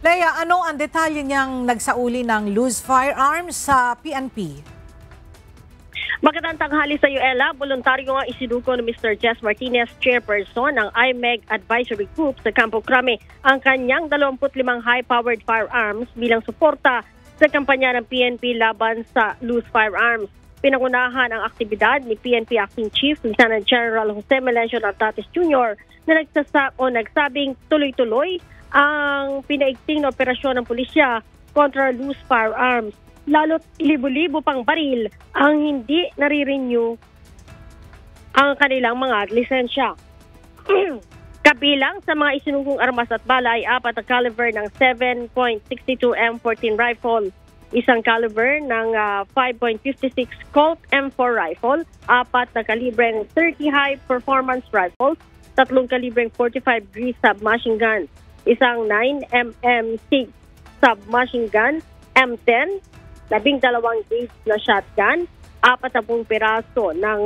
Leia, ano ang detalye niyang nagsauli ng loose firearms sa PNP? Magandang tanghali sa iyo, Ella. Voluntaryo nga isinuko ni Mr. Jess Martinez, chairperson ng IMEG Advisory Group sa Campo Crame, ang kanyang 25 high-powered firearms bilang suporta sa kampanya ng PNP laban sa loose firearms. Pinangunahan ang aktibidad ni PNP Acting Chief Lieutenant General Jose Melencio Nartates Jr. na nagsabing tuloy-tuloy ang pinaigting na operasyon ng pulisya kontra loose firearms. Lalo't libo-libo pang baril ang hindi nare-renew ang kanilang mga lisensya. Kabilang sa mga isinugong armas at bala ay 4 na caliber ng 7.62 M14 rifle, isang caliber ng 5.56 Colt M4 rifle, 4 na kalibreng 30 high performance rifles, 3 kalibreng 45 gauge submachine gun, isang 9mm submachine gun M10, 12 gauge na shotgun, 40 piraso ng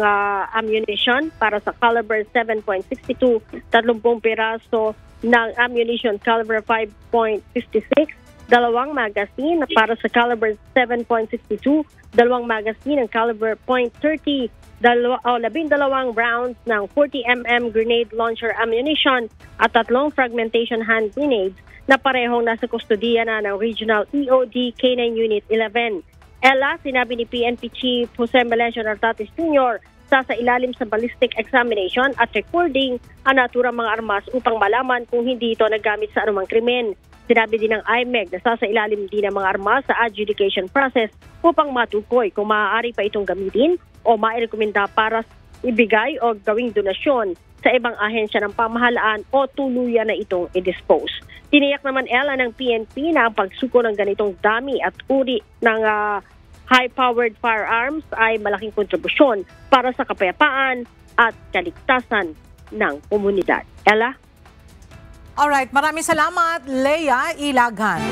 ammunition para sa caliber 7.62, 30 piraso ng ammunition caliber 5.56, 2 magazine para sa caliber 7.62, 2 magazine ng caliber .30, 12 rounds ng 40mm grenade launcher ammunition at 3 fragmentation hand grenades na parehong nasa kustudiya na ng Regional EOD K9 Unit 11. Ella, sinabi ni PNP Chief Jose Melencio Nartates Jr. sa ilalim sa ballistic examination at recording ang naturang mga armas upang malaman kung hindi ito nagamit sa anumang krimen. Sinabi din ng IMEG na sa ilalim din ng mga armas sa adjudication process upang matukoy kung maaari pa itong gamitin o mairekomenda para ibigay o gawing donasyon sa ibang ahensya ng pamahalaan o tuluyan na itong i-dispose. Tiniyak naman Ella ng PNP na ang pagsuko ng ganitong dami at uri ng high-powered firearms ay malaking kontribusyon para sa kapayapaan at kaligtasan ng komunidad. Ella? Alright, maraming salamat, Leia Ilagan.